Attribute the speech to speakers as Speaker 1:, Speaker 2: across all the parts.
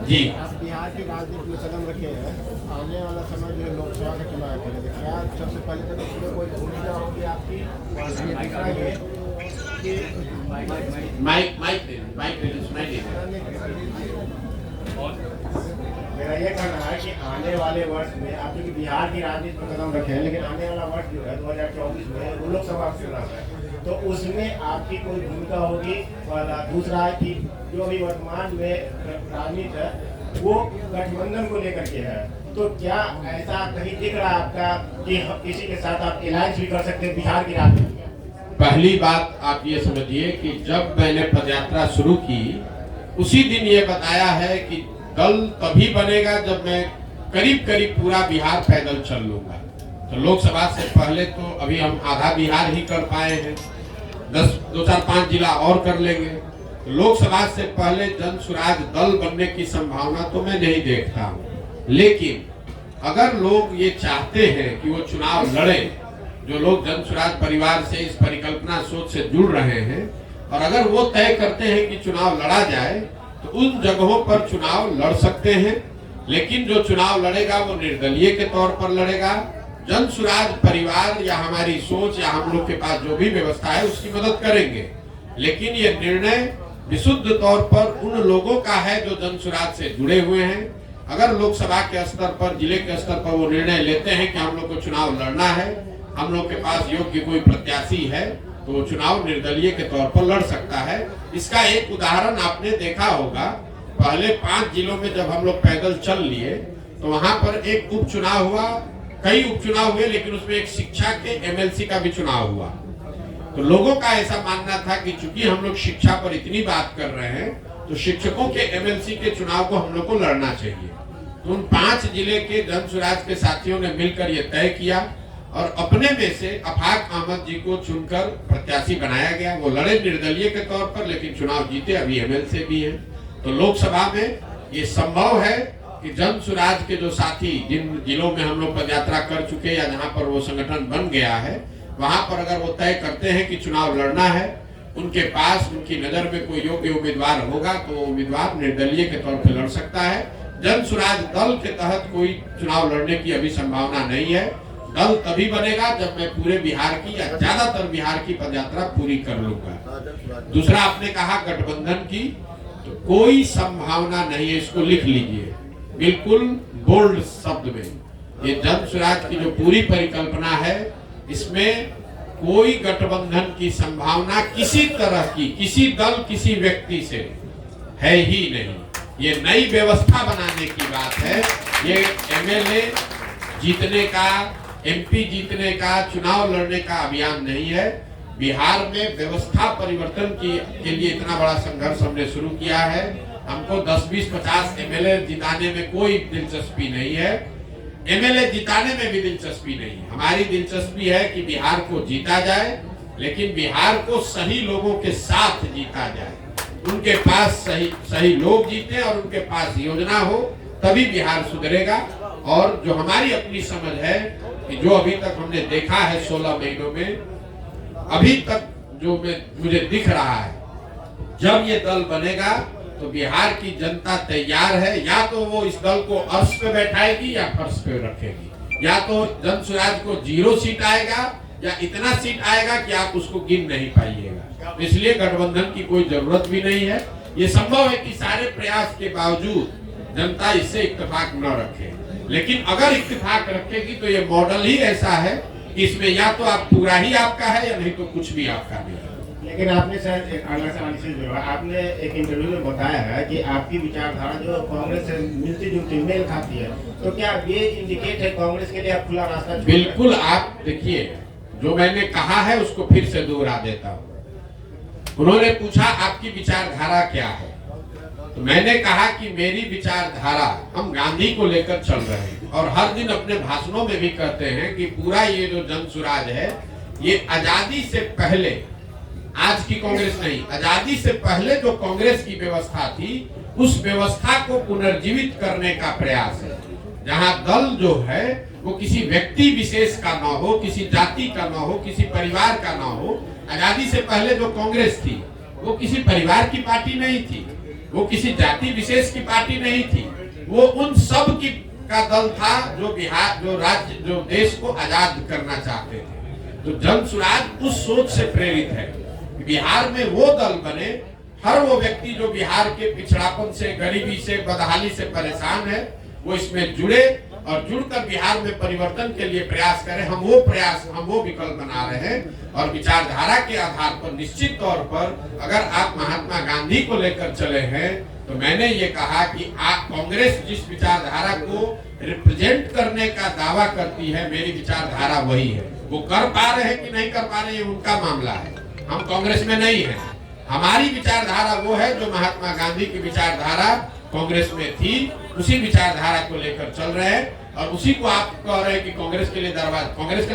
Speaker 1: जी।
Speaker 2: आप बिहार की राजनीति में कदम रखे हैं, आने वाला समय जो लोकसभा का चुनाव है, तो क्या सबसे पहले तो इसमें कोई भूमिका होगी आपकी? और दूसरा ये कि
Speaker 1: माइक माइक माइक सुनाई दे।
Speaker 2: मेरा ये कहना है कि आने वाले वर्ष में आप जो बिहार की राजनीति में कदम रखे हैं, लेकिन आने वाला वर्ष जो है 2024 में वो लोकसभा चुनाव है, तो उसमें आपकी कोई भूमिका होगी? और दूसरा है कि जो अभी वर्तमान में राजनीति है वो गठबंधन को लेकर के है, तो क्या ऐसा कहीं दिख रहा है आपका कि किसी के साथ आप अलायंस भी कर सकते हैं बिहार की राजनीति में?
Speaker 1: पहली बात आप ये समझिए कि जब मैंने पदयात्रा शुरू की उसी दिन ये बताया है कि दल तभी बनेगा जब मैं करीब करीब पूरा बिहार पैदल चल लूंगा। तो लोकसभा से पहले तो अभी हम आधा बिहार ही कर पाए हैं, 2 4 5 जिला और कर लेंगे। तो लोकसभा से पहले जन स्वराज दल बनने की संभावना तो मैं नहीं देखता हूँ। लेकिन अगर लोग ये चाहते हैं कि वो चुनाव लड़े, जो लोग जन स्वराज परिवार से इस परिकल्पना सोच से जुड़ रहे हैं, और अगर वो तय करते हैं कि चुनाव लड़ा जाए तो उन जगहों पर चुनाव लड़ सकते हैं। लेकिन जो चुनाव लड़ेगा वो निर्दलीय के तौर पर लड़ेगा। जन स्वराज परिवार या हमारी सोच या हम लोग के पास जो भी व्यवस्था है उसकी मदद करेंगे। लेकिन ये निर्णय विशुद्ध तौर पर उन लोगों का है जो जन स्वराज से जुड़े हुए हैं। अगर लोकसभा के स्तर पर, जिले के स्तर पर वो निर्णय लेते हैं कि हम लोग को चुनाव लड़ना है, हम लोग के पास योग्य कोई प्रत्याशी है, तो वो चुनाव निर्दलीय के तौर पर लड़ सकता है। इसका एक उदाहरण आपने देखा होगा, पहले 5 जिलों में जब हम लोग पैदल चल लिए तो वहां पर एक उपचुनाव हुआ, कई उपचुनाव हुए, लेकिन उसमें एक शिक्षा के एमएलसी का भी चुनाव हुआ। तो लोगों का ऐसा मानना था कि चूंकि हम लोग शिक्षा पर इतनी बात कर रहे हैं तो शिक्षकों के एमएलसी के चुनाव को हम लोग को लड़ना चाहिए। तो उन 5 जिले के जन स्वराज के साथियों ने मिलकर यह तय किया और अपने में से अफाक अहमद जी को चुनकर प्रत्याशी बनाया गया। वो लड़े निर्दलीय के तौर पर, लेकिन चुनाव जीते, अभी एमएलसी भी हैं। तो लोकसभा में ये संभव है कि जन स्वराज के जो साथी जिन जिलों में हम लोग पदयात्रा कर चुके या जहां पर वो संगठन बन गया है, वहां पर अगर वो तय करते हैं कि चुनाव लड़ना है, उनके पास उनकी नजर में कोई योग्य उम्मीदवार होगा तो वो उम्मीदवार निर्दलीय के तौर पर लड़ सकता है। जन स्वराज दल के तहत कोई चुनाव लड़ने की अभी संभावना नहीं है। दल तभी बनेगा जब मैं पूरे बिहार की या ज्यादातर बिहार की पदयात्रा पूरी कर लूंगा। दूसरा आपने कहा गठबंधन की, तो कोई संभावना नहीं है, इसको लिख लीजिए बिल्कुल बोल्ड शब्द में। ये जन स्वराज की जो पूरी परिकल्पना है, इसमें कोई गठबंधन की संभावना किसी तरह की, किसी दल किसी व्यक्ति से है ही नहीं। ये नई व्यवस्था बनाने की बात है। ये एमएलए जीतने का, एमपी जीतने का, चुनाव लड़ने का अभियान नहीं है। बिहार में व्यवस्था परिवर्तन के लिए इतना बड़ा संघर्ष हमने शुरू किया है। हमको 10, 20, 50 एमएलए जिताने में कोई दिलचस्पी नहीं है, एमएलए जिताने में भी दिलचस्पी नहीं है। हमारी दिलचस्पी है कि बिहार को जीता जाए, लेकिन बिहार को सही लोगों के साथ जीता जाए, उनके पास सही लोग जीते और उनके पास योजना हो, तभी बिहार सुधरेगा। और जो हमारी अपनी समझ है कि जो अभी तक हमने देखा है 16 महीनों में, अभी तक जो मुझे दिख रहा है, जब ये दल बनेगा तो बिहार की जनता तैयार है। या तो वो इस दल को अर्श पे बैठाएगी या फर्श पे रखेगी। या तो जन स्वराज को 0 सीट आएगा या इतना सीट आएगा कि आप उसको गिन नहीं पाइएगा। इसलिए गठबंधन की कोई जरूरत भी नहीं है। ये संभव है कि सारे प्रयास के बावजूद जनता इससे इत्तेफाक न रखे, लेकिन अगर इत्तेफाक रखेगी तो ये मॉडल ही ऐसा है कि इसमें या तो आप पूरा ही आपका है या नहीं तो कुछ भी आपका नहीं है।
Speaker 2: लेकिन आपने शायद एक अगला सवाल से जुड़ा, आपने एक इंटरव्यू में बताया है कि आपकी विचारधारा जो कांग्रेस से मिलती जुलती मेल खाती है, तो क्या ये इंडिकेट है कांग्रेस के लिए आप खुला रास्ता?
Speaker 1: बिल्कुल। आप देखिए, जो मैंने कहा है उसको फिर से दोहरा देता हूँ। उन्होंने पूछा आपकी विचारधारा क्या है, तो मैंने कहा कि मेरी विचारधारा, हम गांधी को लेकर चल रहे हैं और हर दिन अपने भाषणों में भी कहते हैं कि पूरा ये जो जन स्वराज है, ये आजादी से पहले, आज की कांग्रेस नहीं, आजादी से पहले जो कांग्रेस की व्यवस्था थी उस व्यवस्था को पुनर्जीवित करने का प्रयास है। जहां दल जो है वो किसी व्यक्ति विशेष का ना हो, किसी जाति का ना हो, किसी परिवार का ना हो। आजादी से पहले जो कांग्रेस थी वो किसी परिवार की पार्टी नहीं थी, वो किसी जाति विशेष की पार्टी नहीं थी, वो उन सब की का दल था जो बिहार, जो राज्य, जो देश को आजाद करना चाहते थे। तो जन सुराज उस सोच से प्रेरित है कि बिहार में वो दल बने, हर वो व्यक्ति जो बिहार के पिछड़ापन से, गरीबी से, बदहाली से परेशान है, वो इसमें जुड़े और जुड़कर बिहार में परिवर्तन के लिए प्रयास करें। हम वो विकल्प बना रहे हैं और विचारधारा के आधार पर निश्चित तौर पर अगर आप महात्मा गांधी को लेकर चले हैं तो मैंने ये कहा कि आप कांग्रेस जिस विचारधारा को रिप्रेजेंट करने का दावा करती है, मेरी विचारधारा वही है। वो कर पा रहे हैं कि नहीं कर पा रहे हैं उनका मामला है, हम कांग्रेस में नहीं है। हमारी विचारधारा वो है जो महात्मा गांधी की विचारधारा कांग्रेस में थी, उसी विचारधारा को लेकर चल रहे हैं और उसी को आप कह रहे हैं कि कांग्रेस के लिए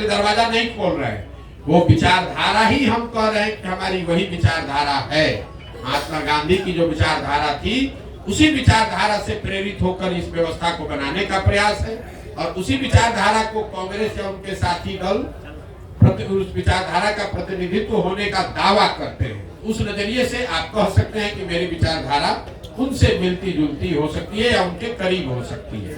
Speaker 1: दरवाजा नहीं खोल रहे हैं। वो विचारधारा ही हम कह रहे हैं कि हमारी वही विचारधारा है। महात्मा गांधी की जो विचारधारा थी उसी विचारधारा से प्रेरित होकर इस व्यवस्था को बनाने का प्रयास है और उसी विचारधारा को कांग्रेस या उनके साथी दल उस विचारधारा का प्रतिनिधित्व होने का दावा करते हैं। उस नजरिए से आप कह सकते हैं कि मेरी विचारधारा उनसे मिलती जुलती हो सकती है या उनके करीब हो सकती है।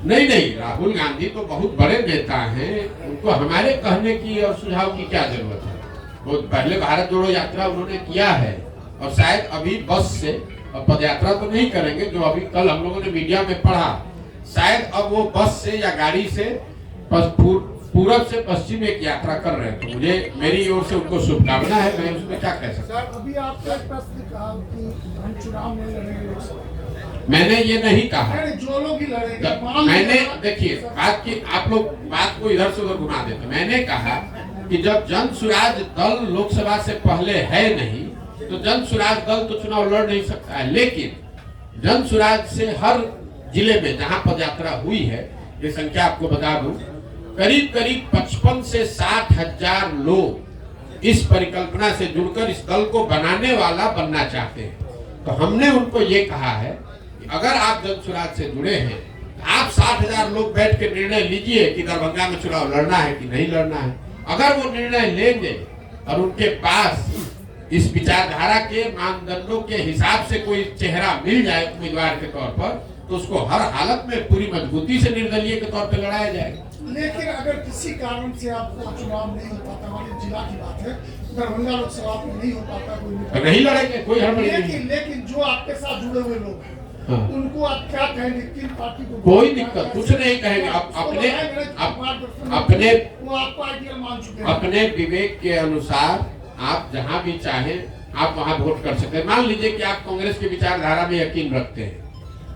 Speaker 1: नहीं, राहुल गांधी तो बहुत बड़े नेता हैं, उनको हमारे कहने की और सुझाव की क्या जरूरत है। वो पहले भारत जोड़ो यात्रा उन्होंने किया है और शायद अभी बस से पद यात्रा तो नहीं करेंगे, जो अभी कल हम लोगों ने मीडिया में पढ़ा, शायद अब वो बस से या गाड़ी से पूरब से पश्चिम एक यात्रा कर रहे हैं। तो मुझे मेरी ओर से उनको शुभकामना है, मैं उसमें क्या कह सकता हूँ।
Speaker 3: अभी आपने एक प्रश्न कहा कि हम चुनाव में लड़ेंगे,
Speaker 1: मैंने ये नहीं कहा।
Speaker 3: जो लोग ही लड़ेंगे,
Speaker 1: मैंने देखिए आप लोग बात को इधर से उधर घुमा देते। मैंने कहा कि जब जन सुराज दल लोकसभा से पहले है नहीं तो जन सुराज दल तो चुनाव लड़ नहीं सकता है, लेकिन जन सुराज से हर जिले में जहां पदयात्रा हुई है, ये संख्या आपको बता दूं, करीब 55 से 60 हजार लोग इस परिकल्पना से जुड़कर इस दल को बनाने वाला बनना चाहते हैं। तो हमने उनको ये कहा है कि अगर आप जन सुराज से जुड़े हैं, आप 60 हजार लोग बैठ के निर्णय लीजिए कि दरभंगा में चुनाव लड़ना है कि नहीं लड़ना है। अगर वो निर्णय लेंगे और उनके पास इस विचारधारा के मानदंडों के हिसाब से कोई चेहरा मिल जाए उम्मीदवार के तौर पर, तो उसको हर हालत में पूरी मजबूती से निर्दलीय के तौर पर लड़ाया जाएगा।
Speaker 3: लेकिन अगर किसी कारण से आपको चुनाव नहीं हो पाता, हमारे जिला की बात है, दरभंगा लोकसभा में नहीं हो पाता, कोई
Speaker 1: नहीं लड़ेंगे, कोई हड़बड़ी नहीं।
Speaker 3: लेकिन जो आपके साथ जुड़े हुए लोग हैं, हाँ, उनको आप क्या कहेंगे? किन पार्टी को?
Speaker 1: कोई दिक्कत कुछ नहीं कहेंगे। आप अपने विवेक के अनुसार आप जहां भी चाहें आप वहां वोट कर सकते हैं। मान लीजिए कि आप कांग्रेस की विचारधारा में यकीन रखते हैं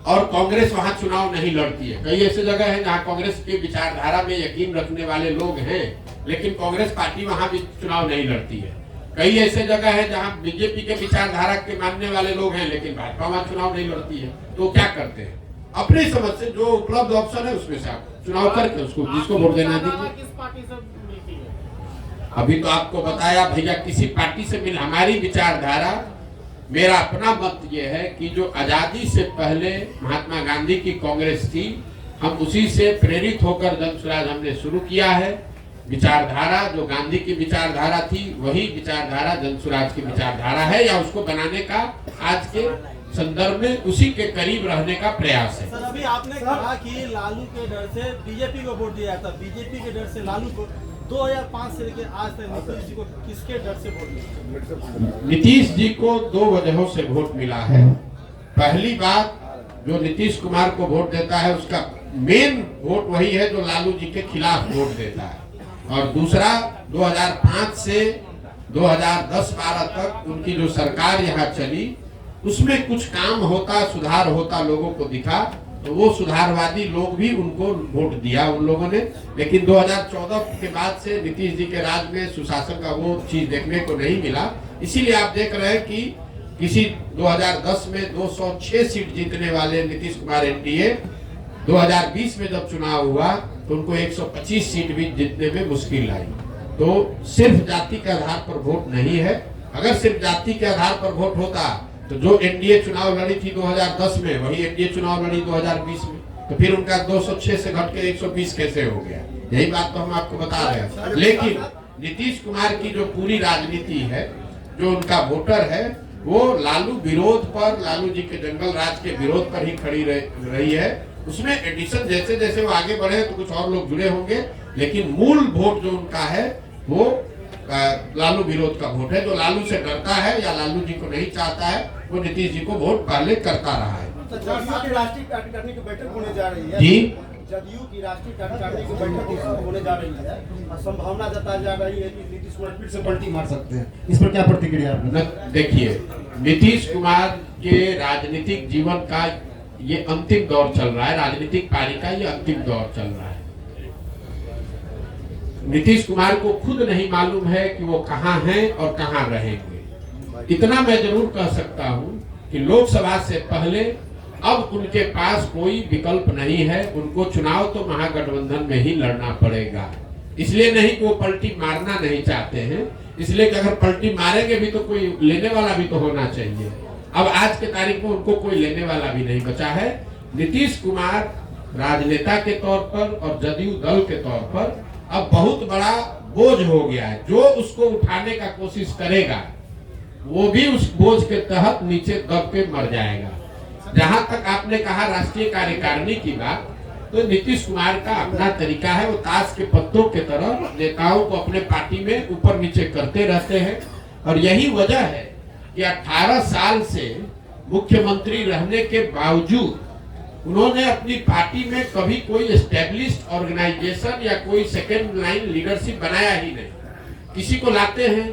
Speaker 1: और कांग्रेस वहां चुनाव नहीं लड़ती है। कई ऐसे जगह है जहां कांग्रेस की विचारधारा में यकीन रखने वाले लोग हैं, लेकिन कांग्रेस पार्टी वहां भी चुनाव नहीं लड़ती है। कई ऐसे जगह है जहां बीजेपी के विचारधारा के मानने वाले लोग हैं, लेकिन भाजपा वहां चुनाव नहीं लड़ती है। तो क्या करते हैं, अपनी समझ से जो उपलब्ध ऑप्शन है उसमें से आप चुनाव करके उसको जिसको वोट देना दीजिए। अभी तो आपको बताया भैया, किसी पार्टी से मिल, हमारी विचारधारा, मेरा अपना मत ये है कि जो आजादी से पहले महात्मा गांधी की कांग्रेस थी, हम उसी से प्रेरित होकर जन सुराज हमने शुरू किया है। विचारधारा जो गांधी की विचारधारा थी वही विचारधारा जन सुराज की विचारधारा है, या उसको बनाने का आज के संदर्भ में उसी के करीब रहने का प्रयास है।
Speaker 4: सर, अभी आपने कहा कि लालू के डर से बीजेपी को वोट दिया था, बीजेपी के डर से लालू को। 2005 से लेकर आज तक नीतीश जी को किसके डर से वोट मिला?
Speaker 1: नीतीश जी को दो वजहों से वोट मिला है। पहली बात, जो नीतीश कुमार को वोट देता है उसका मेन वोट वही है जो लालू जी के खिलाफ वोट देता है। और दूसरा, 2005 से 2010-12 तक उनकी जो सरकार यहाँ चली उसमें कुछ काम होता, सुधार होता लोगों को दिखा, तो वो सुधारवादी लोग भी उनको वोट दिया उन लोगों ने। लेकिन 2014 के बाद से नीतीश जी के राज में सुशासन का वो चीज देखने को नहीं मिला। इसीलिए आप देख रहे हैं कि किसी 2010 में 206 सीट जीतने वाले नीतीश कुमार एनडीए 2020 में जब चुनाव हुआ तो उनको 125 सीट भी जीतने में मुश्किल आई। तो सिर्फ जाति के आधार पर वोट नहीं है। अगर सिर्फ जाति के आधार पर वोट होता तो जो एनडीए चुनाव लड़ी थी 2010 में, वही एनडीए चुनाव लड़ी 2020 में, तो फिर उनका 206 से घट के 120 कैसे हो गया? यही बात तो हम आपको बता रहे हैं। नीतीश कुमार की जो पूरी राजनीति है, जो उनका वोटर है, वो लालू विरोध पर, लालू जी के जंगल राज के विरोध पर ही खड़ी रही है। उसमें एडिशन जैसे जैसे वो आगे बढ़े तो कुछ और लोग जुड़े होंगे, लेकिन मूल वोट जो उनका है वो लालू विरोध का वोट है। जो लालू से डरता है या लालू जी को नहीं चाहता है, वो नीतीश जी को वोट पहले करता रहा है।
Speaker 4: तो जदयू की राष्ट्रीय कार्यकारिणी की बैठक होने जा रही है
Speaker 1: जी,
Speaker 4: जदयू की राष्ट्रीय कार्यकारिणी की बैठक होने जा रही है और संभावना जताई जा रही है कि नीतीश कुमार फिर से पलटी मार सकते हैं। इस पर क्या प्रतिक्रिया आपने?
Speaker 1: देखिए, नीतीश कुमार के राजनीतिक जीवन का ये अंतिम दौर चल रहा है, राजनीतिक पारी का ये अंतिम दौर चल रहा है। नीतीश कुमार को खुद नहीं मालूम है कि वो कहां हैं और कहां रहेंगे। इतना मैं जरूर कह सकता हूं कि लोकसभा से पहले अब उनके पास कोई विकल्प नहीं है। उनको चुनाव तो महागठबंधन में ही लड़ना पड़ेगा। इसलिए नहीं कि वो पलटी मारना नहीं चाहते हैं, इसलिए कि अगर पलटी मारेंगे भी तो कोई लेने वाला भी तो होना चाहिए। अब आज के तारीख में उनको कोई लेने वाला भी नहीं बचा है। नीतीश कुमार राजनेता के तौर पर और जदयू दल के तौर पर अब बहुत बड़ा बोझ हो गया है। जो उसको उठाने का कोशिश करेगा वो भी उस बोझ के तहत नीचे दब के मर जाएगा। जहां तक आपने कहा राष्ट्रीय कार्यकारिणी की बात, तो नीतीश कुमार का अपना तरीका है। वो ताश के पत्तों के तरह नेताओं को अपने पार्टी में ऊपर नीचे करते रहते हैं। और यही वजह है कि 18 साल से मुख्यमंत्री रहने के बावजूद उन्होंने अपनी पार्टी में कभी कोई एस्टेब्लिश्ड ऑर्गेनाइजेशन या कोई सेकेंड लाइन लीडरशिप बनाया ही नहीं। किसी को लाते हैं,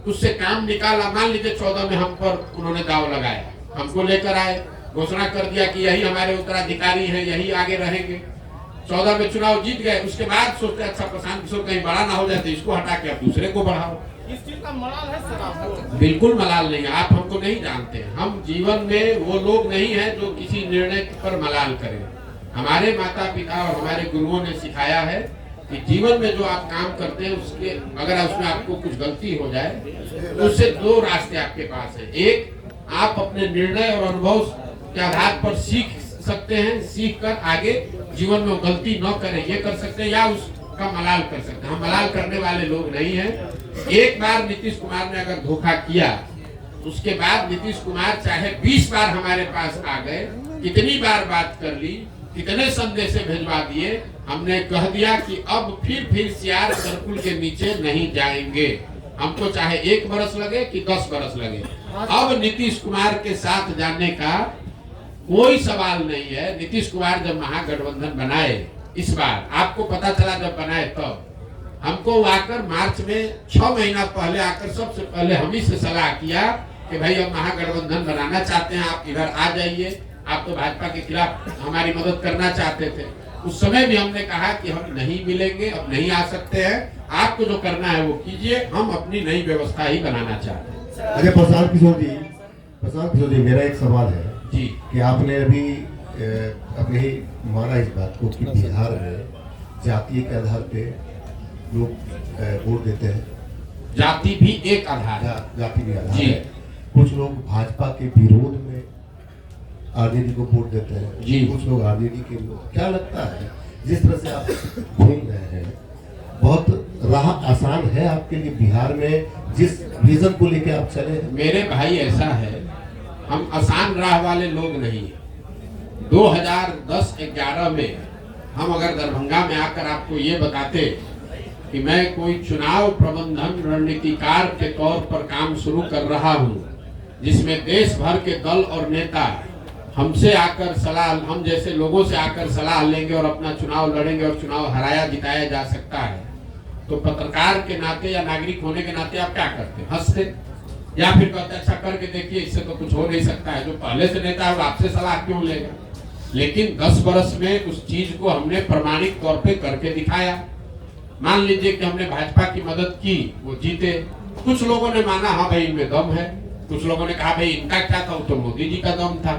Speaker 1: उससे काम निकाला। मान लीजिए 14 में हम पर उन्होंने दाव लगाया, हमको लेकर आए, घोषणा कर दिया कि यही हमारे उत्तराधिकारी हैं, यही आगे रहेंगे। 14 में चुनाव जीत गए, उसके बाद सोचते अच्छा प्रशांत किशोर कहीं बड़ा ना हो जाए तो इसको हटा के आप दूसरे को बढ़ाओ।
Speaker 4: इस चीज का मलाल है सर आपको?
Speaker 1: बिल्कुल मलाल नहीं है। आप हमको नहीं जानते हैं। हम जीवन में वो लोग नहीं है जो किसी निर्णय पर मलाल करें। हमारे माता पिता और हमारे गुरुओं ने सिखाया है कि जीवन में जो आप काम करते हैं उसके अगर उसमें आपको कुछ गलती हो जाए तो उससे दो रास्ते आपके पास है। एक, आप अपने निर्णय और अनुभव के आधार पर सीख सकते हैं, सीख कर आगे जीवन में गलती न करें ये कर सकते हैं, या उसका मलाल कर सकते हैं। हम मलाल करने वाले लोग नहीं हैं। एक बार नीतीश कुमार ने अगर धोखा किया, उसके बाद नीतीश कुमार चाहे 20 बार हमारे पास आ गए, कितनी बार बात कर ली, कितने संदेश भिजवा दिए, हमने कह दिया कि अब फिर सियार सर्कुल के नीचे नहीं जाएंगे। हमको चाहे 1 बरस लगे कि 10 बरस लगे, अब नीतीश कुमार के साथ जाने का कोई सवाल नहीं है। नीतीश कुमार जब महागठबंधन बनाए, इस बार आपको पता चला जब बनाए तब हमको आकर मार्च में 6 महीना पहले आकर सबसे पहले हम ही से सलाह किया कि भाई हम महागठबंधन बनाना चाहते हैं, आप इधर आ जाइए। आप तो भाजपा के खिलाफ हमारी मदद करना चाहते थे। उस समय भी हमने कहा कि हम नहीं मिलेंगे, अब नहीं आ सकते हैं, आपको जो करना है वो कीजिए, हम अपनी नई व्यवस्था ही बनाना चाहते हैं।
Speaker 5: अरे प्रशांत किशोर जी, मेरा एक सवाल है
Speaker 1: जी
Speaker 5: कि आपने अभी अपने ही माना इस बात को कि बिहार में जातीय के आधार पे लोग वोट देते हैं।
Speaker 1: जाति भी एक आधार है।
Speaker 5: जाति भी आधार
Speaker 1: जी।
Speaker 5: है। कुछ लोग भाजपा के विरोध में आरजेडी को वोट देते हैं
Speaker 1: जी।
Speaker 5: कुछ लोग आरजेडी के लोग। क्या लगता है जिस तरह से आप घूम रहे हैं, बहुत राह आसान है आपके लिए बिहार में जिस विजन को लेके आप चले हैं?
Speaker 1: मेरे भाई ऐसा है, हम आसान राह वाले लोग नहीं हैं। 2010-11 में हम अगर दरभंगा में आकर आपको ये बताते कि मैं कोई चुनाव प्रबंधन रणनीतिकार के तौर पर काम शुरू कर रहा हूं, जिसमें देश भर के दल और नेता हमसे आकर सलाह, हम जैसे लोगों से आकर सलाह लेंगे और अपना चुनाव लड़ेंगे और चुनाव हराया जिताया जा सकता है, तो पत्रकार के नाते या नागरिक होने के नाते आप क्या करते? हंसते या फिर कहते अच्छा करके देखिए, इससे तो कुछ हो नहीं सकता है। जो पहले से नेता है वो आपसे सलाह क्यों लेगा? लेकिन 10 वर्ष में उस चीज को हमने प्रमाणिक तौर पे करके दिखाया। मान लीजिए कि हमने भाजपा की मदद की, वो जीते। कुछ लोगों ने माना हाँ भाई इनमें दम है, कुछ लोगों ने कहा भाई इनका क्या था, तो मोदी जी का दम था।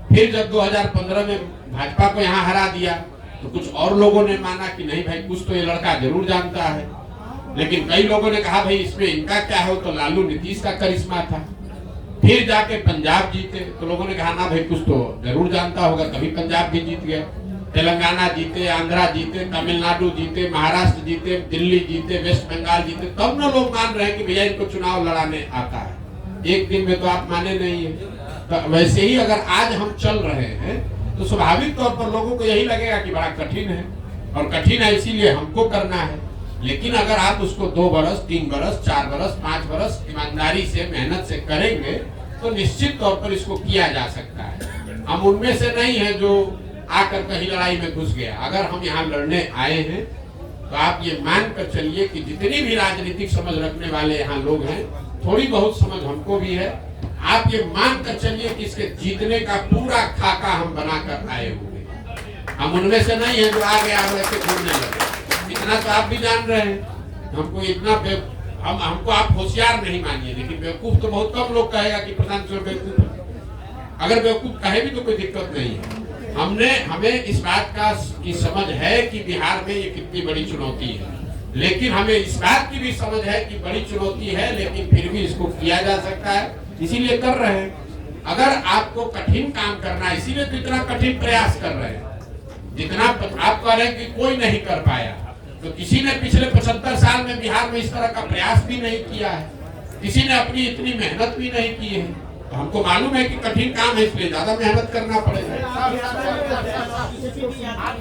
Speaker 1: फिर जब 2015 में भाजपा को यहाँ हरा दिया तो कुछ और लोगों ने माना कि नहीं भाई कुछ तो ये लड़का जरूर जानता है। लेकिन कई लोगों ने कहा भाई इसमें इनका क्या है, तो लालू नीतीश का करिश्मा था। फिर जाके पंजाब जीते तो लोगों ने कहा ना भाई कुछ तो जरूर जानता होगा, तभी पंजाब भी जीत गया। तेलंगाना जीते, आंध्रा जीते, तमिलनाडु जीते, महाराष्ट्र जीते, दिल्ली जीते, वेस्ट बंगाल जीते, तब ना लोग मान रहे हैं कि भैया इनको चुनाव लड़ाने आता है। एक दिन में तो आप माने नहीं है। तो वैसे ही अगर आज हम चल रहे हैं तो स्वाभाविक तौर पर लोगों को यही लगेगा कि बड़ा कठिन है, और कठिन है इसीलिए हमको करना है। लेकिन अगर आप उसको 2 बरस, 3 बरस, 4 बरस, 5 बरस ईमानदारी से, मेहनत से करेंगे तो निश्चित तौर पर इसको किया जा सकता है। हम उनमें से नहीं है जो आकर कहीं लड़ाई में घुस गया। अगर हम यहाँ लड़ने आए हैं तो आप ये मान कर चलिए कि जितनी भी राजनीतिक समझ रखने वाले यहाँ लोग हैं, थोड़ी बहुत समझ हमको भी है। आप ये मान कर चलिए कि इसके जीतने का पूरा खाका हम बनाकर आए हुए हैं। हम उनमें से नहीं है जो आ गया वैसे घूमने लगे। इतना तो आप भी जान रहे हैं। हमको इतना हमको आप होशियार नहीं मानिए, लेकिन बेवकूफ तो बहुत कम लोग कहेगा कि प्रधान बेवकूफ है। अगर बेवकूफ कहे भी तो कोई दिक्कत नहीं है। हमें इस बात की समझ है कि बिहार में ये कितनी बड़ी चुनौती है, लेकिन हमें इस बात की भी समझ है कि बड़ी चुनौती है, लेकिन फिर भी इसको किया जा सकता है, इसीलिए कर रहे हैं। अगर आपको कठिन काम करना है, इसीलिए तो इतना कठिन प्रयास कर रहे हैं। जितना आप कह रहे हैं कि कोई नहीं कर पाया, तो किसी ने पिछले 75 साल में बिहार में इस तरह का प्रयास भी नहीं किया है, किसी ने अपनी इतनी मेहनत भी नहीं की है। तो हमको मालूम है कि कठिन काम है, इसलिए ज्यादा मेहनत करना पड़ेगा।
Speaker 2: आप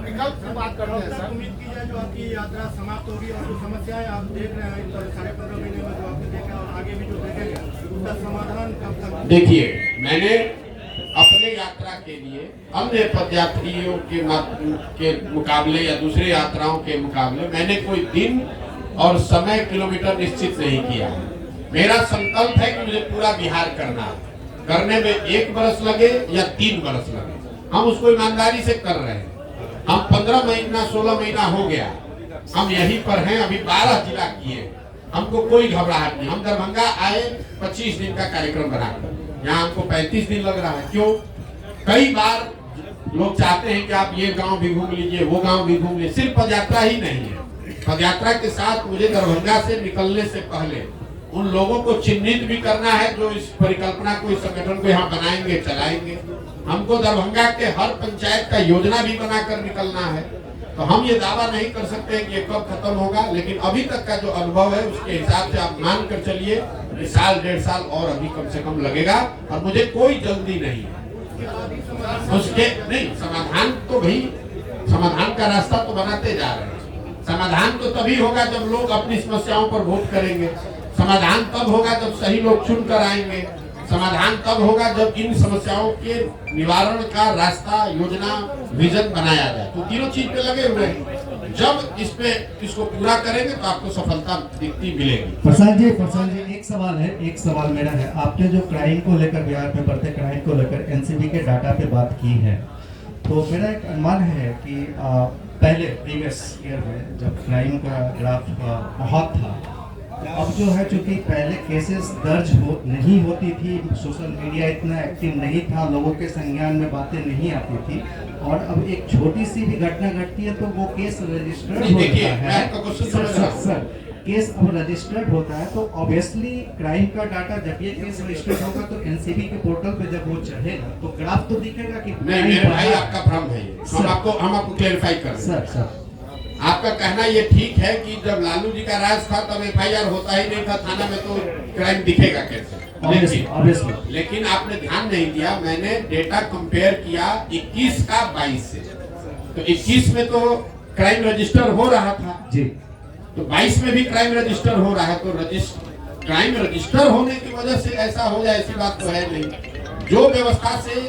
Speaker 2: विकल्प की बात करते हैं सर।
Speaker 4: उम्मीद की जाए जो आपकी यात्रा समाप्त होगी और जो समस्याएं आप देख रहे हैं 15.5 महीने में जो आपने देखा और आगे भी जो देखेंगे उसका समाधान कब तक?
Speaker 1: देखिए, मैंने अपने यात्रा के लिए अन्य पदयात्रियों के मुकाबले या दूसरे यात्राओं के मुकाबले मैंने कोई दिन और समय किलोमीटर निश्चित नहीं किया। मेरा संकल्प है कि मुझे पूरा बिहार करना है। करने में 1 बरस लगे या 3 बरस लगे, हम उसको ईमानदारी से कर रहे हैं। हम 15 महीना 16 महीना हो गया हम यहीं पर हैं। अभी 12 जिला किए, हमको कोई घबराहट नहीं। हम दरभंगा आए 25 दिन का कार्यक्रम बनाकर, यहाँ हमको 35 दिन लग रहा है। क्यों? कई बार लोग चाहते हैं कि आप ये गांव भी घूम लीजिए, वो गांव भी घूम लीजिए। सिर्फ पदयात्रा ही नहीं है, पदयात्रा के साथ मुझे दरभंगा से निकलने से पहले उन लोगों को चिन्हित भी करना है जो इस परिकल्पना को, इस संगठन को यहाँ बनाएंगे, चलाएंगे। हमको दरभंगा के हर पंचायत का योजना भी बनाकर निकलना है। तो हम ये दावा नहीं कर सकते कि ये कब खत्म होगा, लेकिन अभी तक का जो अनुभव है उसके हिसाब से आप मान कर चलिए कि 1.5 साल और अभी कम से कम लगेगा, और मुझे कोई जल्दी नहीं है। उसके नहीं समाधान तो भाई, समाधान का रास्ता तो बनाते जा रहे हैं। समाधान तो तभी होगा जब लोग अपनी समस्याओं पर वोट करेंगे। समाधान तब होगा जब सही लोग चुन कर आएंगे। समाधान तब होगा जब इन समस्याओं के निवारण का रास्ता, योजना, विजन बनाया जाए। तो तीनों चीज पे लगे हुए हैं। जब इसको पूरा करेंगे तो आपको सफलता दिखती मिलेगी।
Speaker 6: प्रसाद जी एक सवाल मेरा है। आपने जो क्राइम को लेकर, बिहार में बढ़ते क्राइम को लेकर एनसीबी के डाटा पे बात की है, तो मेरा एक अनुमान है कि पहले प्रीवियस ईयर में जब क्राइम का ग्राफ बहुत था, अब जो है चूंकि पहले केसेस दर्ज नहीं होती थी, सोशल मीडिया इतना एक्टिव नहीं था, लोगों के संज्ञान में बातें नहीं आती थी, और अब एक छोटी सी भी घटना घटती है तो वो केस रजिस्टर्ड होता है। सर केस अब रजिस्टर्ड होता है तो ऑब्वियसली क्राइम का डाटा जब ये केस रजिस्टर्ड होगा तो एनसीबी के पोर्टल पे जब वो चढ़ेगा तो ग्राफ तो दिखेगा कि
Speaker 1: नहीं। मेरे भाई आपका भ्रम है, हम आपको क्लेरिफाई कर रहे हैं।
Speaker 6: सर
Speaker 1: आपका कहना ये ठीक है कि जब लालू जी का राज था तब एफआईआर होता ही नहीं था थाना में, तो क्राइम दिखेगा कैसे? लेकिन आपने ध्यान नहीं दिया, मैंने डेटा कंपेयर किया 21 का 22 से। तो 21 में तो क्राइम रजिस्टर हो रहा था
Speaker 6: जी,
Speaker 1: तो 22 में भी क्राइम रजिस्टर हो रहा है। तो क्राइम रजिस्टर होने की वजह से ऐसा हो जाए ऐसी बात तो है नहीं। जो व्यवस्था से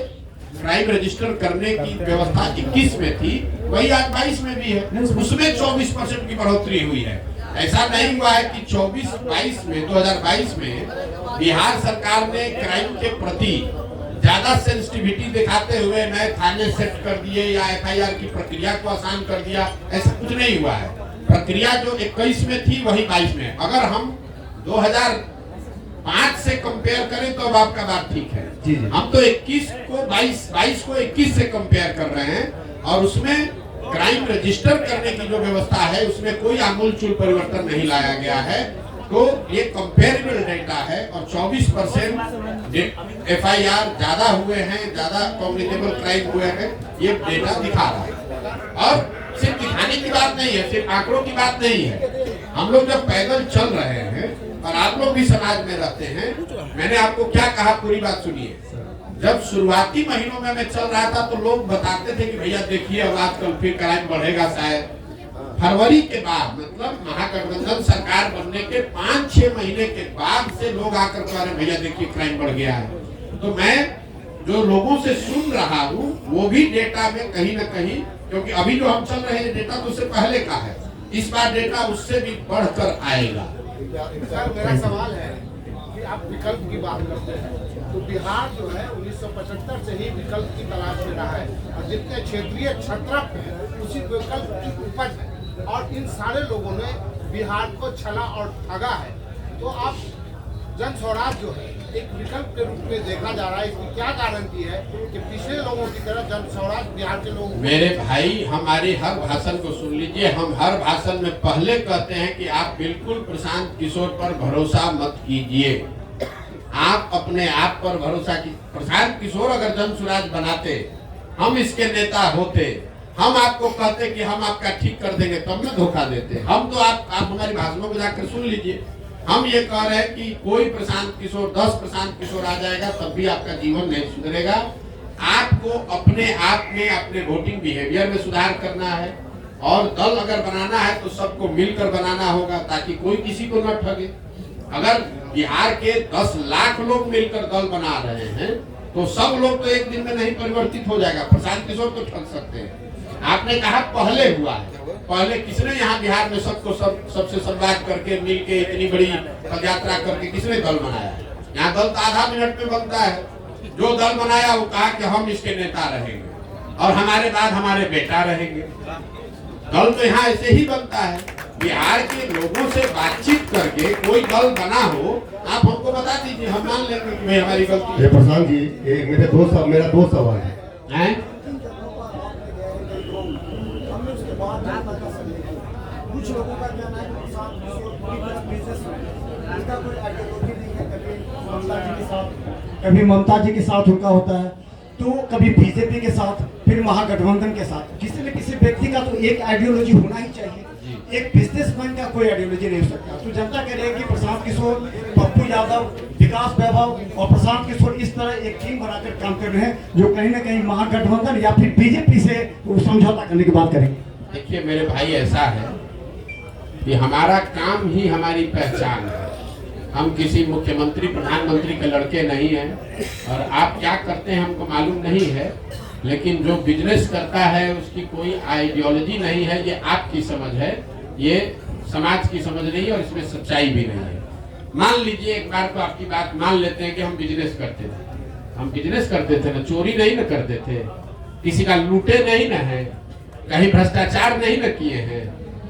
Speaker 1: क्राइम रजिस्टर करने की व्यवस्था 21 में थी वही आज 22 में भी है। उसमें 24% की बढ़ोतरी हुई है। ऐसा नहीं हुआ है कि 2022 में बिहार सरकार ने क्राइम के प्रति ज्यादा सेंसिटिविटी दिखाते हुए नए थाने सेट कर दिए या एफआईआर की प्रक्रिया को आसान कर दिया, ऐसा कुछ नहीं हुआ है। प्रक्रिया जो 21 में थी वही 22 में। अगर हम 2005 से कंपेयर करें तो अब आपका बात ठीक है। हम तो 21 को 22 को 21 से कंपेयर कर रहे हैं, और उसमें क्राइम रजिस्टर करने की जो व्यवस्था है उसमें कोई आमूलचूल परिवर्तन नहीं लाया गया है। तो ये कंपेरेबल डेटा है और 24% FIR ज्यादा हुए हैं, ज्यादा कॉग्निटिबल क्राइम हुए हैं, ये डेटा दिखा रहा है। और सिर्फ दिखाने की बात नहीं है, सिर्फ आंकड़ों की बात नहीं है। हम लोग जब पैदल चल रहे हैं और आप लोग भी समाज में रहते हैं, मैंने आपको क्या कहा पूरी बात सुनिए। जब शुरुआती महीनों में मैं चल रहा था तो लोग बताते थे कि भैया देखिए अब आजकल फिर क्राइम बढ़ेगा शायद। फरवरी के बाद मतलब महागठबंधन सरकार बनने के 5-6 महीने के बाद से लोग आकर कह रहे भैया देखिए क्राइम बढ़ गया है। तो मैं जो लोगों से सुन रहा हूँ वो भी डेटा में कहीं ना कहीं, क्योंकि अभी जो हम चल रहे हैं डेटा तो उससे पहले का है, इस बार डेटा उससे भी बढ़कर आएगा।
Speaker 7: सर मेरा सवाल है कि आप विकल्प की बात करते हैं तो बिहार जो है 1975 से ही विकल्प की तलाश में रहा है और जितने क्षेत्रीय छत्रप हैं उसी विकल्प की उपज है और इन सारे लोगों ने बिहार को छला और ठगा है। तो आप जन स्वराज जो है एक विकल्प के रूप में देखा जा रहा है, इसकी क्या गारंटी है कि पिछले लोगों की तरह जन स्वराज बिहार के लोगों?
Speaker 1: मेरे भाई हमारे हर भाषण को सुन लीजिए। हम हर भाषण में पहले कहते हैं कि आप बिल्कुल प्रशांत किशोर पर भरोसा मत कीजिए, आप अपने आप पर भरोसा की। प्रशांत किशोर अगर जन स्वराज बनाते, हम इसके नेता होते, हम आपको कहते कि हम आपका ठीक कर देंगे, तब में धोखा देते। हम तो आप हमारी भाषणों को जाकर सुन लीजिए। हम ये कह रहे हैं कि कोई प्रशांत किशोर 10 प्रशांत किशोर आ जाएगा तब भी आपका जीवन नहीं सुधरेगा। आपको अपने आप में अपने वोटिंग बिहेवियर में सुधार करना है और दल अगर बनाना है तो सबको मिलकर बनाना होगा ताकि कोई किसी को न ठगे। अगर बिहार के 10 लाख लोग मिलकर दल बना रहे हैं तो सब लोग तो एक दिन में नहीं परिवर्तित हो जाएगा। प्रशांत किशोर तो ठग सकते हैं। आपने कहा पहले हुआ है, पहले किसने यहाँ बिहार में सबको सबसे संवाद करके मिलके इतनी बड़ी पदयात्रा करके किसने दल बनाया? यहाँ दल तो आधा मिनट में बनता है। जो दल बनाया वो कहा कि हम इसके नेता रहेंगे और हमारे बाद हमारे बेटा रहेंगे। दल तो यहाँ ऐसे ही बनता है। बिहार के लोगों से बातचीत करके कोई दल बना हो, आप हमको बता दीजिए, हम मान लेंगे कि भाई हमारी गलती है।
Speaker 5: प्रशांत जी मेरा दो सवाल है।
Speaker 3: कुछ लोगों का कहना है कभी ममता जी के साथ उनका होता है, तो कभी बीजेपी के साथ, फिर महागठबंधन के साथ। किसी न किसी व्यक्ति का तो एक आइडियोलॉजी होना ही चाहिए। एक बिजनेसमैन का कोई आइडियोलॉजी नहीं हो सकता। तो जनता कह रही है कि प्रशांत किशोर, पप्पू यादव, विकास वैभव और प्रशांत किशोर इस तरह एक टीम बनाकर काम कर रहे हैं जो कहीं ना कहीं महागठबंधन या फिर बीजेपी से समझौता करने की बात करेंगे।
Speaker 1: देखिए मेरे भाई, ऐसा है कि हमारा काम ही हमारी पहचान है। हम किसी मुख्यमंत्री प्रधानमंत्री के लड़के नहीं हैं और आप क्या करते हैं हमको मालूम नहीं है, लेकिन जो बिजनेस करता है उसकी कोई आइडियोलॉजी नहीं है। ये आपकी समझ है, ये समाज की समझ नहीं है और इसमें सच्चाई भी नहीं है। मान लीजिए एक बार तो आपकी बात मान लेते हैं कि हम बिजनेस करते थे। हम बिजनेस करते थे ना, चोरी नहीं ना करते थे, किसी का लूटे नहीं ना है, कहीं भ्रष्टाचार नहीं न किए हैं।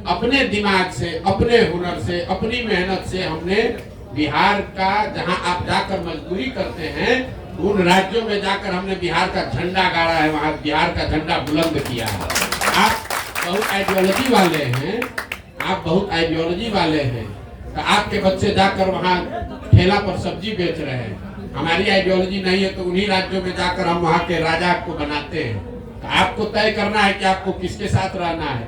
Speaker 1: अपने दिमाग से, अपने हुनर से, अपनी मेहनत से हमने बिहार का, जहां आप जाकर मजदूरी करते हैं उन राज्यों में जाकर हमने बिहार का झंडा गाड़ा है, वहां बिहार का झंडा बुलंद किया है। आप बहुत आइडियोलॉजी वाले हैं, आप बहुत आइडियोलॉजी वाले हैं, तो आपके बच्चे जाकर वहां ठेला पर सब्जी बेच रहे हैं। हमारी आइडियोलॉजी नहीं है तो उन्हीं राज्यों में जाकर हम वहां के राजा को बनाते हैं। तो आपको तय करना है कि आपको किसके साथ रहना है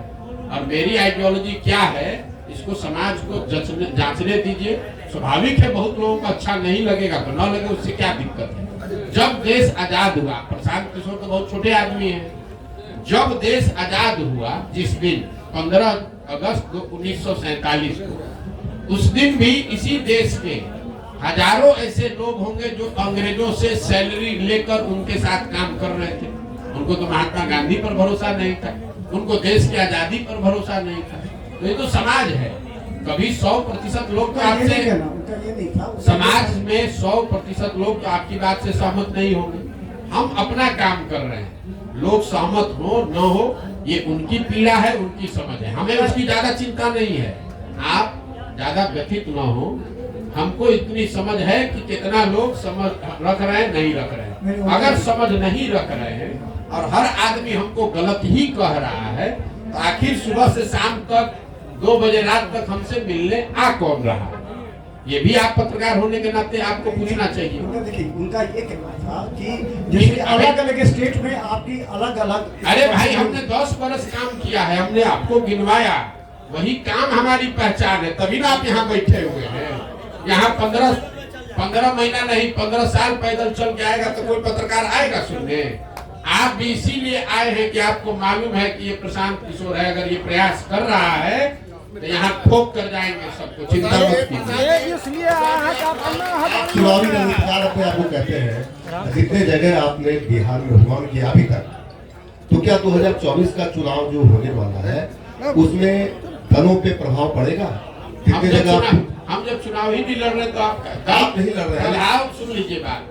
Speaker 1: और मेरी आइडियोलॉजी क्या है, इसको समाज को जांचने दीजिए। स्वाभाविक है बहुत लोगों को अच्छा नहीं लगेगा, तो न लगे उससे क्या दिक्कत है। जब देश आजाद हुआ, प्रशांत किशोर तो बहुत छोटे आदमी हैं, जब देश आजाद हुआ जिस दिन 15 अगस्त 1947 को, उस दिन भी इसी देश के हजारों ऐसे लोग होंगे जो अंग्रेजों से सैलरी लेकर उनके साथ काम कर रहे थे। उनको तो महात्मा गांधी पर भरोसा नहीं था, उनको देश की आजादी पर भरोसा नहीं था। तो ये तो समाज है। कभी 100% लोग तो आपसे, समाज में 100% लोग तो आपकी बात से सहमत नहीं होंगे। हम अपना काम कर रहे हैं, लोग सहमत हो न हो ये उनकी पीड़ा है, उनकी समझ है, हमें उसकी ज्यादा चिंता नहीं है। आप ज्यादा व्यथित न हो, हमको इतनी समझ है कि कितना लोग समझ रख रहे हैं, नहीं रख रहे हैं। अगर समझ नहीं रख रहे हैं और हर आदमी हमको गलत ही कह रहा है, तो आखिर सुबह से शाम तक 2 बजे रात तक हमसे मिलने आ कौन रहा? ये भी आप पत्रकार होने के नाते आपको पूछना चाहिए।
Speaker 3: उनका देखिए, उनका ये कहना था कि जैसे अलग अलग स्टेट में आपकी अलग अलग।
Speaker 1: अरे भाई, हमने 10 बरस काम किया है, हमने आपको गिनवाया, वही काम हमारी पहचान है, तभी ना आप यहाँ बैठे हुए हैं। यहाँ 15 महीना नहीं 15 साल पैदल चल के आएगा तो कोई पत्रकार आएगा सुनने? आप भी इसीलिए आए हैं कि आपको मालूम है कि ये प्रशांत किशोर है, अगर ये प्रयास कर रहा है तो यहाँ ठोक कर जाएंगे सबको, चिंता मत कीजिए।
Speaker 5: चुनावी रणनीतिकार अपने आप को कहते हैं, जितने जगह आपने बिहार में भ्रमण किया अभी तक, तो क्या 2024 का चुनाव जो होने वाला है उसमें दलों पे प्रभाव पड़ेगा? कितने जगह
Speaker 1: हम जब चुनाव ही नहीं लड़ रहे तो
Speaker 5: आप नहीं लड़ रहे हैं।
Speaker 1: आप सुन लीजिए बात,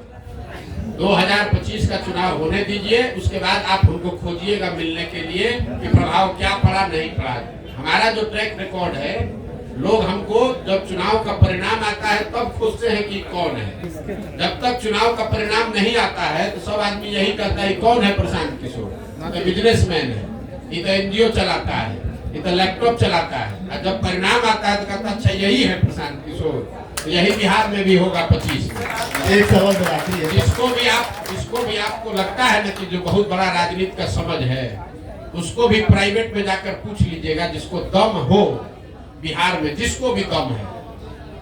Speaker 1: 2025 का चुनाव होने दीजिए, उसके बाद आप हमको खोजिएगा मिलने के लिए कि प्रभाव क्या पड़ा नहीं पड़ा। हमारा जो ट्रैक रिकॉर्ड है, लोग हमको जब चुनाव का परिणाम आता है तब खोजते हैं कि कौन है। जब तक चुनाव का परिणाम नहीं आता है तो सब आदमी यही कहता है कौन है प्रशांत किशोर, तो बिजनेसमैन है, ये तो एनजीओ चलाता है, ये तो लैपटॉप चलाता है। और जब परिणाम आता है तो कहता अच्छा यही है प्रशांत किशोर। तो यही बिहार में भी होगा 25 में।
Speaker 5: एक सवाल आखिरी है,
Speaker 1: जिसको भी आपको लगता है ना कि जो बहुत बड़ा राजनीति का समझ है, उसको भी प्राइवेट में जाकर पूछ लीजिएगा, जिसको दम हो बिहार में, जिसको भी दम है,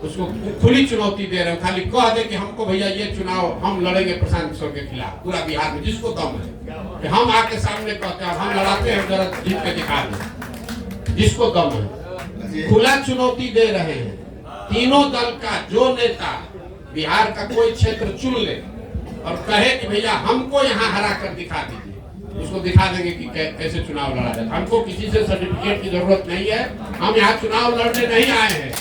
Speaker 1: उसको खुली चुनौती दे रहे हो, खाली कह दे कि हमको भैया ये चुनाव हम लड़ेंगे प्रशांत किशोर के खिलाफ, पूरा बिहार में जिसको दम है कि हम आके सामने कहते हैं हम लड़ाते हैं, जरा जीत के दिखा दें, जिसको दम है, खुला चुनौती दे रहे हैं। तीनों दल का जो नेता बिहार का कोई क्षेत्र चुन ले और कहे कि भैया हमको यहाँ हरा कर दिखा दीजिए, उसको दिखा देंगे कि कैसे चुनाव लड़ा जाए। हमको किसी से सर्टिफिकेट की जरूरत नहीं है, हम यहाँ चुनाव लड़ने नहीं आए हैं,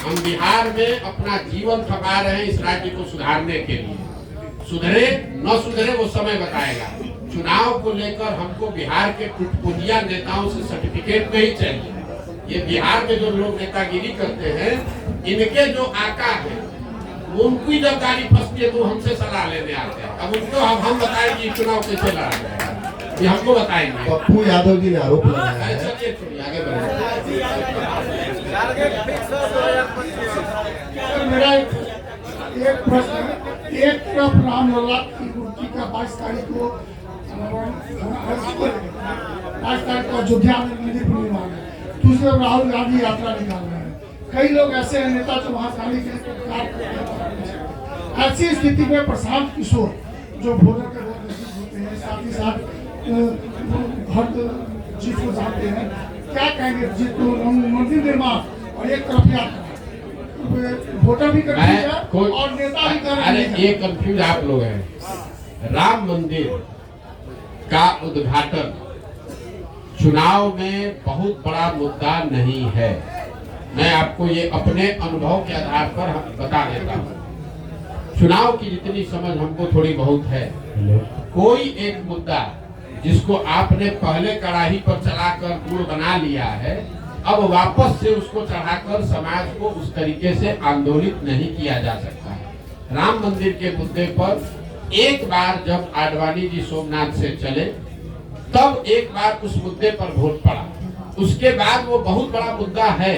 Speaker 1: हम बिहार में अपना जीवन खपा रहे हैं इस राज्य को सुधारने के लिए। सुधरे न सुधरे वो समय बताएगा। चुनाव को लेकर हमको बिहार के टुटपुटिया नेताओं से सर्टिफिकेट नहीं चाहिए। ये बिहार में जो लोग नेतागिरी करते हैं, इनके जो आका हैं, उनकी जब गाड़ी फंसती है तो हमसे सलाह लेने आते हैं। अब उनको हम बताएंगे चुनाव कैसे लड़ा जाएगा, ये हमको बताएंगे।
Speaker 5: पप्पू यादव जी ने आरोप लगाया है।
Speaker 1: चलिए छोड़िए, आगे बढ़े।
Speaker 7: मेरा एक प्रश्न, एक तरफ रामलला की मूर्ति का 22 तारीख को 22 तारीख को अयोध्या में मंदिर पर निर्माण है, दूसरी तरफ राहुल गांधी यात्रा निकाल रहे हैं। कई लोग ऐसे हैं नेता जो वहाँ जाने के लिए, ऐसी स्थिति में प्रशांत किशोर जो भोजन के बहुत नजदीक होते हैं, साथ ही साथ हर चीज को जानते हैं, क्या कहेंगे जिनको मंदिर निर्माण और एक तरफ यात्रा, वोटर भी कर और नेता भी कर।
Speaker 1: अरे ये कंफ्यूज आप लोग हैं। राम मंदिर का उद्घाटन चुनाव में बहुत बड़ा मुद्दा नहीं है। मैं आपको ये अपने अनुभव के आधार पर बता देता हूँ। चुनाव की जितनी समझ हमको थोड़ी बहुत है, कोई एक मुद्दा जिसको आपने पहले कड़ाही पर चलाकर गुड़ बना लिया है, अब वापस से उसको चढ़ाकर समाज को उस तरीके से आंदोलित नहीं किया जा सकता है। राम मंदिर के मुद्दे पर एक बार जब आडवाणी जी सोमनाथ से चले, तब एक बार उस मुद्दे पर वोट पड़ा। उसके बाद वो बहुत बड़ा मुद्दा है,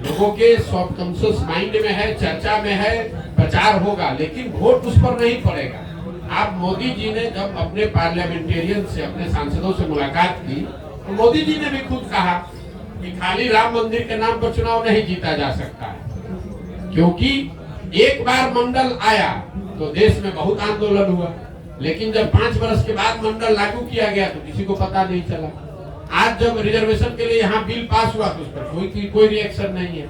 Speaker 1: लोगों के सबकॉन्शियस माइंड में है, चर्चा में है, प्रचार होगा, लेकिन वोट उस पर नहीं पड़ेगा। आप मोदी जी ने जब अपने पार्लियामेंटेरियन से, अपने सांसदों से मुलाकात की, तो मोदी जी ने भी खुद कहा कि खाली राम मंदिर के नाम पर चुनाव नहीं जीता जा सकता है, क्योंकि एक बार मंडल आया तो देश में बहुत आंदोलन हुआ, लेकिन जब 5 वर्ष के बाद मंडल लागू किया गया तो किसी को पता नहीं चला। आज जब रिजर्वेशन के लिए यहाँ बिल पास हुआ तो उस पर कोई रिएक्शन नहीं है।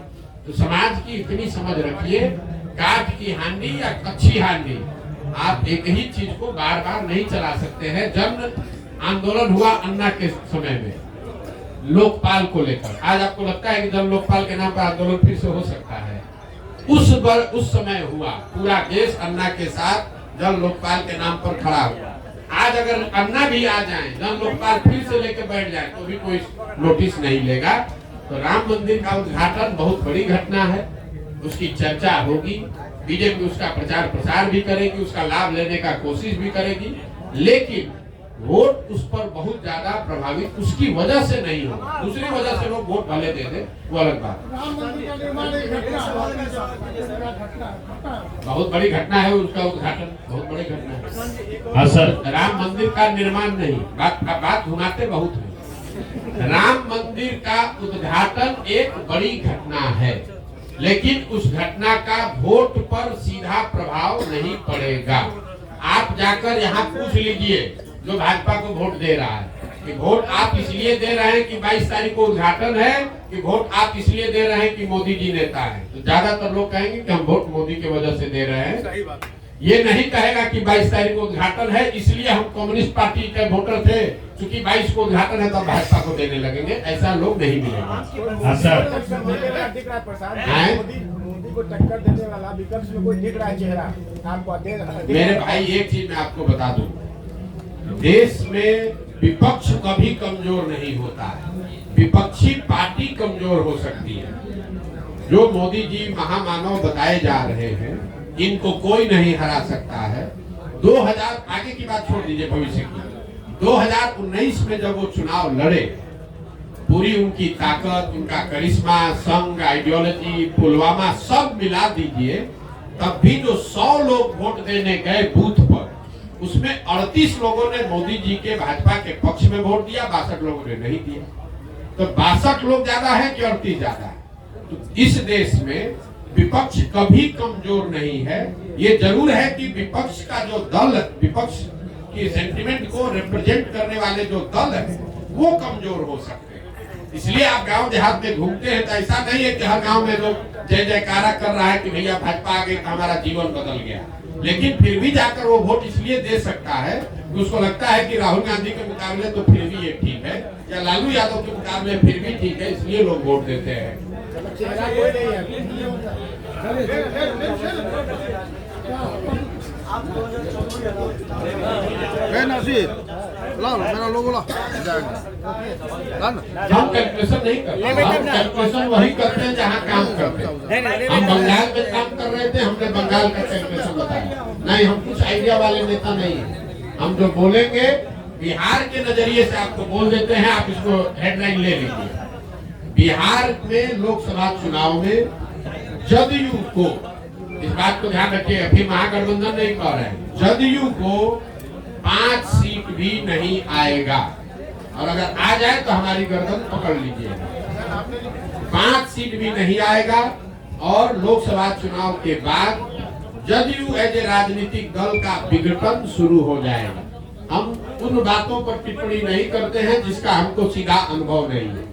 Speaker 1: तो समाज की इतनी समझ रखिए, काठ की हांडी या कच्ची हांडी, आप एक ही चीज को बार बार नहीं चला सकते हैं। जन आंदोलन हुआ अन्ना के समय में लोकपाल को लेकर, आज आपको लगता है कि जन लोकपाल के नाम पर आंदोलन फिर से हो सकता है? उस समय हुआ, पूरा देश अन्ना के साथ जन लोकपाल के नाम पर खड़ा हुआ। आज अगर अन्ना भी आ जाए, जन लोकपाल फिर से लेकर बैठ जाए तो भी कोई नोटिस नहीं लेगा। तो राम मंदिर का उद्घाटन बहुत बड़ी घटना है, उसकी चर्चा होगी, बीजेपी उसका प्रचार प्रसार भी करेगी, उसका लाभ लेने का कोशिश भी करेगी, लेकिन वोट उस पर बहुत ज्यादा प्रभावित उसकी वजह से नहीं हो, दूसरी वजह से लोग वोट भले दे दे, वो अलग बात है।
Speaker 7: राम मंदिर का निर्माण एक घटना
Speaker 1: बहुत बड़ी घटना है, उसका उद्घाटन बहुत बड़ी घटना है।
Speaker 8: हाँ सर,
Speaker 1: राम मंदिर का निर्माण नहीं, बात घुमाते बहुत है। राम मंदिर का उद्घाटन एक बड़ी घटना है, लेकिन उस घटना का वोट पर सीधा प्रभाव नहीं पड़ेगा। आप जाकर यहाँ पूछ लीजिए जो भाजपा को वोट दे रहा है कि वोट आप इसलिए दे रहे हैं कि 22 तारीख को उद्घाटन है, कि वोट आप इसलिए दे रहे हैं कि मोदी जी नेता है। तो ज्यादातर लोग कहेंगे कि हम वोट मोदी की वजह से दे रहे हैं। ये नहीं कहेगा कि 22 तारीख को उद्घाटन है इसलिए हम कम्युनिस्ट पार्टी के वोटर थे, क्योंकि 22 को उद्घाटन है तो भाजपा को देने लगेंगे। ऐसा लोग नहीं मिलेगा।
Speaker 8: हाँ सर,
Speaker 2: दिख रहा है प्रसाद, मोदी को टक्कर देने वाला विपक्ष में कोई दिख रहा है चेहरा आपको?
Speaker 1: मेरे भाई एक चीज मैं आपको बता दूं, देश में विपक्ष कभी कमजोर नहीं होता है, विपक्षी पार्टी कमजोर हो सकती है। जो मोदी जी महामानव बताए जा रहे हैं, इनको कोई नहीं हरा सकता है। 2000 आगे की बात छोड़ दीजिए, भविष्य की 2019 में जब वो चुनाव लड़े, पूरी उनकी ताकत, उनका करिश्मा, संघ, आइडियोलॉजी, पुलवामा सब मिला दीजिए, तब भी जो 100 लोग वोट देने गए बूथ पर, उसमें 38 लोगों ने मोदी जी के भाजपा के पक्ष में वोट दिया, 62 लोगों ने नहीं दिया। तो 62 लोग ज्यादा है कि 38 ज्यादा है? तो इस देश में विपक्ष कभी कमजोर नहीं है। ये जरूर है कि विपक्ष का जो दल, विपक्ष की सेंटिमेंट को रिप्रेजेंट करने वाले जो दल है वो कमजोर हो सकते हैं। इसलिए आप गांव देहात में घूमते हैं तो ऐसा नहीं है कि हर गांव में लोग जय जयकारा कर रहा है कि भैया भाजपा आ गई तो हमारा जीवन बदल गया, लेकिन फिर भी जाकर वो वोट इसलिए दे सकता है कि उसको लगता है कि राहुल गांधी के मुकाबले तो फिर भी ये ठीक है, या लालू यादव के मुकाबले फिर भी ठीक है, इसलिए लोग वोट देते हैं।
Speaker 2: चेहरा कोई नहीं है।
Speaker 7: मेरा लोगो ला
Speaker 1: हम कैलकुलेशन नहीं करते, हम कैलकुलेशन वही करते हैं जहाँ काम करते हैं। हम बंगाल में काम कर रहे थे, हमने बंगाल का कैलकुलेशन बताया नहीं, हम कुछ आइडिया वाले नेता नहीं है। हम जो बोलेंगे बिहार के नजरिए से आपको बोल देते हैं, आप इसको हेडलाइन ले लीजिए। बिहार में लोकसभा चुनाव में जदयू को, इस बात को ध्यान रखिए, अभी महागठबंधन नहीं कह रहे हैं, जदयू को 5 सीट भी नहीं आएगा, और अगर आ जाए तो हमारी गर्दन पकड़ लीजिएगा। 5 सीट भी नहीं आएगा, और लोकसभा चुनाव के बाद जदयू एज ए राजनीतिक दल का विघटन शुरू हो जाएगा। हम उन बातों पर टिप्पणी नहीं करते हैं जिसका हमको सीधा अनुभव नहीं है।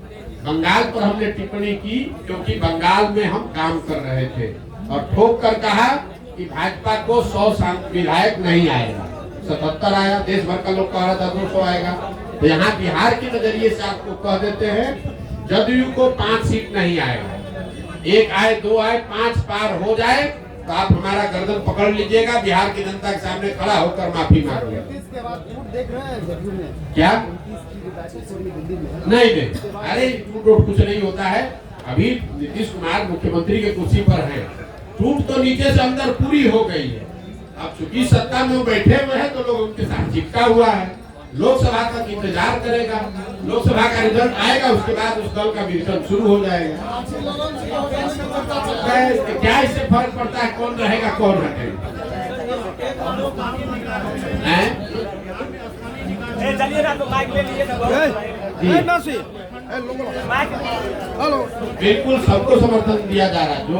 Speaker 1: बंगाल पर हमने टिप्पणी की क्योंकि बंगाल में हम काम कर रहे थे, और ठोक कर कहा कि भाजपा को 100 विधायक नहीं आएगा, 77 आया, देश भर का लोग कह रहा था 200 आएगा। तो यहाँ बिहार के नजरिए से आपको कह देते हैं जदयू को 5 सीट नहीं आएगा, 1 आए 2 आए 5 पार हो जाए तो आप हमारा गर्दन पकड़ लीजिएगा, बिहार की जनता के सामने खड़ा होकर माफी मांगिएगा। क्या नहीं दे? अरे टूट कुछ नहीं होता है। अभी नीतीश कुमार मुख्यमंत्री के कुर्सी पर हैं, टूट तो नीचे से अंदर पूरी हो गई है। अब चूंकि सत्ता में वो बैठे हुए हैं तो लोग उनके साथ चिपका हुआ है। लोकसभा तक इंतजार करेगा, लोकसभा का रिजल्ट आएगा, उसके बाद उस दल का विघटन शुरू हो जाएगा। क्या इससे फर्क पड़ता है कौन रहेगा कौन हटेगा?
Speaker 9: चलिए ना, तो माइक ले लीजिए।
Speaker 1: बिल्कुल सबको समर्थन दिया जा रहा है जो